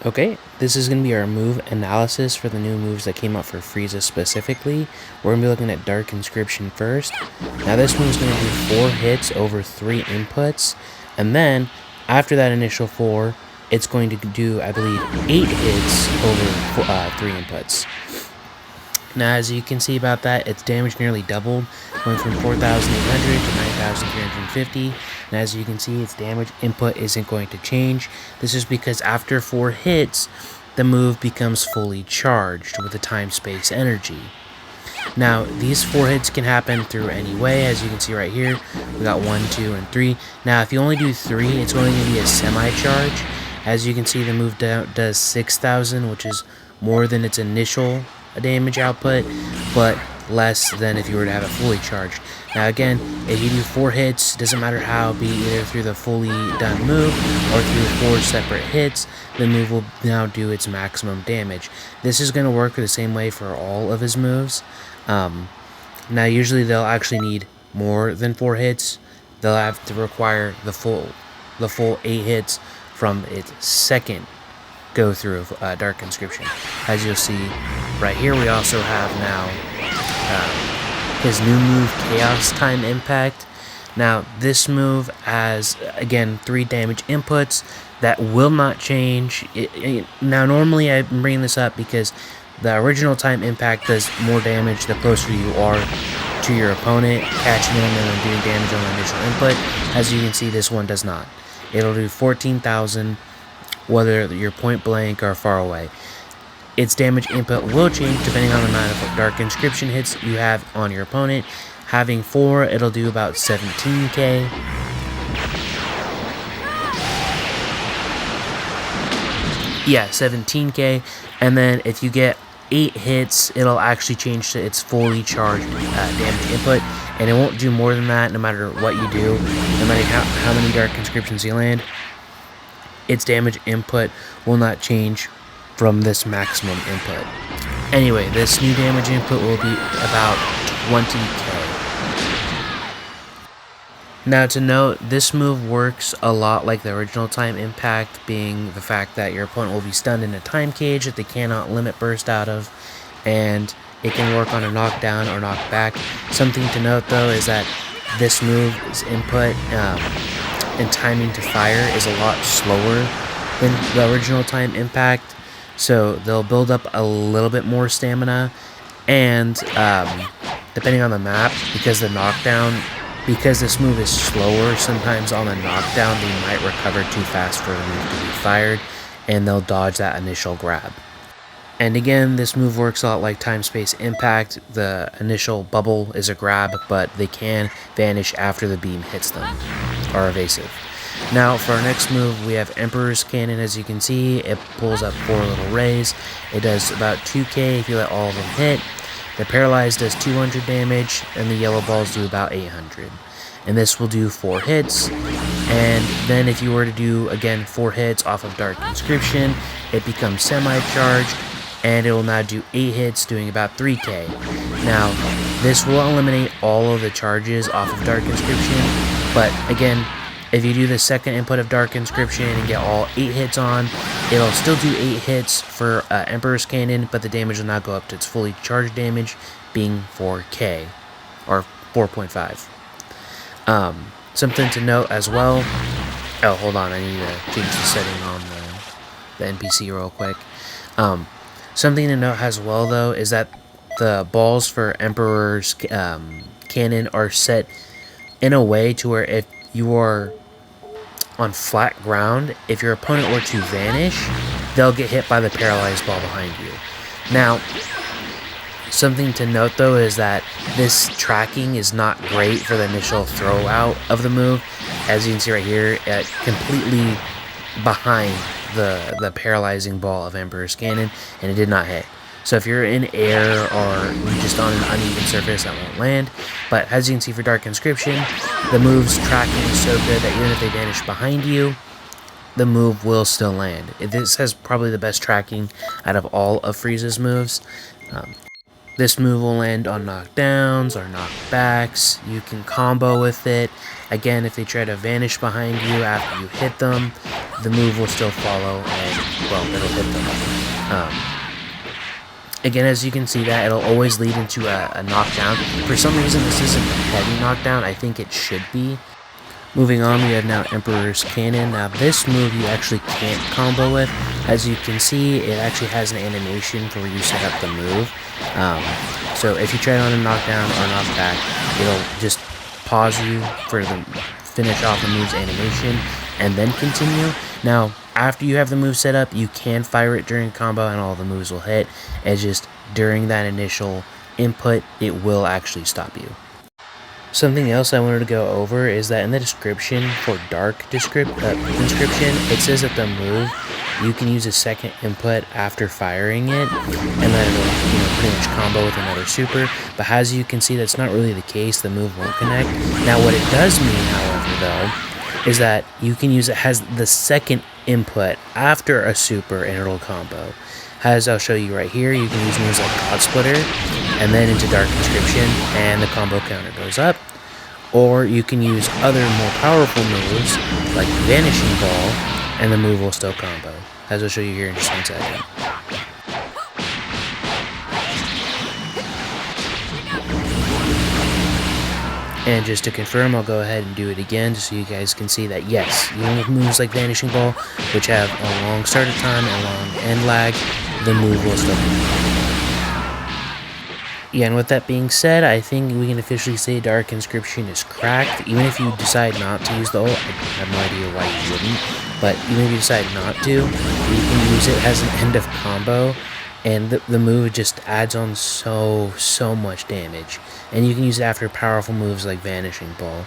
Okay, this is going to be our move analysis for the new moves that came out for Frieza specifically. We're going to be looking at Dark Inscription first. Now this move's going to do 4 hits over 3 inputs, and then after that initial 4, it's going to do, I believe, 8 hits over 3 inputs. Now as you can see about that, its damage nearly doubled, going from 4,800 to 9,350. And as you can see, its damage input isn't going to change. This is because after 4 hits, the move becomes fully charged with the time-space energy. Now, these 4 hits can happen through any way. As you can see right here, we got 1, 2, and 3. Now, if you only do 3, it's only going to be a semi-charge. As you can see, the move does 6,000, which is more than its initial damage output, but less than if you were to have it fully charged. Now again, if you do 4 hits, doesn't matter how, be either through the fully done move or through 4 separate hits, the move will now do its maximum damage. This is going to work the same way for all of his moves. Now usually they'll actually need more than 4 hits. They'll have to require the full 8 hits from its second go through of Dark Inscription. As you'll see right here, we also have now his new move, Chaos Time Impact. Now this move has, again, 3 damage inputs that will not change. Now normally I'm bringing this up because the original Time Impact does more damage the closer you are to your opponent, catching them and then doing damage on the initial input. As you can see, this one does not. It'll do 14,000 whether you're point blank or far away. Its damage input will change depending on the amount of Dark Inscription hits you have on your opponent. Having 4, it'll do about 17k. Yeah, 17k. And then if you get 8 hits, it'll actually change to its fully charged damage input, and it won't do more than that no matter what you do, no matter how many Dark Inscriptions you land. Its damage input will not change from this maximum input. Anyway, this new damage input will be about 20k. Now to note, this move works a lot like the original Time Impact, being the fact that your opponent will be stunned in a time cage that they cannot limit burst out of, and it can work on a knockdown or knockback. Something to note though is that this move's input and timing to fire is a lot slower than the original Time Impact, so they'll build up a little bit more stamina, and depending on the map, because this move is slower, sometimes on the knockdown they might recover too fast for the move to be fired, and they'll dodge that initial grab. And again, this move works a lot like Time Space Impact. The initial bubble is a grab, but they can vanish after the beam hits them, or evasive. Now for our next move, we have Emperor's Cannon. As you can see, it pulls up 4 little rays. It does about 2k if you let all of them hit. The Paralyzed does 200 damage, and the yellow balls do about 800. And this will do 4 hits, and then if you were to do, again, 4 hits off of Dark Inscription, it becomes semi-charged, and it will now do 8 hits, doing about 3k. Now, this will eliminate all of the charges off of Dark Inscription, but again, if you do the second input of Dark Inscription and get all 8 hits on, it'll still do 8 hits for Emperor's Cannon, but the damage will not go up to its fully charged damage, being 4k, or 4.5. Something to note as well. Oh, hold on, I need to change the setting on the NPC real quick. Something to note as well, though, is that the balls for Emperor's Cannon are set in a way to where if you are on flat ground, if your opponent were to vanish, they'll get hit by the paralyzed ball behind you. Now, something to note though is that this tracking is not great for the initial throw out of the move. As you can see right here, completely behind the paralyzing ball of Emperor's Cannon, and it did not hit. So if you're in air or just on an uneven surface, that won't land. But as you can see for Dark Inscription, the move's tracking is so good that even if they vanish behind you, the move will still land. This has probably the best tracking out of all of Frieza's moves. This move will land on knockdowns or knockbacks. You can combo with it. Again, if they try to vanish behind you after you hit them, the move will still follow and, well, it'll hit them. Again, as you can see that, it'll always lead into a knockdown. For some reason, this isn't a heavy knockdown. I think it should be. Moving on, we have now Emperor's Cannon. Now, this move you actually can't combo with. As you can see, it actually has an animation for where you set up the move. So if you try it on a knockdown or knockback, it'll just pause you for the finish off the move's animation and then continue. Now, after you have the move set up, you can fire it during combo and all the moves will hit. It's just during that initial input, it will actually stop you. Something else I wanted to go over is that in the description for Dark description, it says that the move, you can use a second input after firing it, and then it'll pretty much combo with another super. But as you can see, that's not really the case. The move won't connect. Now, what it does mean, however, though, is that you can use it as the second input after a super, and it'll combo. As I'll show you right here, you can use moves like God Splitter, and then into Dark Inscription, and the combo counter goes up. Or you can use other more powerful moves, like Vanishing Ball, and the move will still combo. As I'll show you here in just 1 second. And just to confirm, I'll go ahead and do it again, just so you guys can see that, yes, even with moves like Vanishing Ball, which have a long startup time and long end lag, the move will still be. Yeah, and with that being said, I think we can officially say Dark Inscription is cracked. Even if you decide not to use the ult, I have no idea why you wouldn't, but even if you decide not to, you can use it as an end of combo, and the move just adds on so much damage. And you can use it after powerful moves like Vanishing Ball.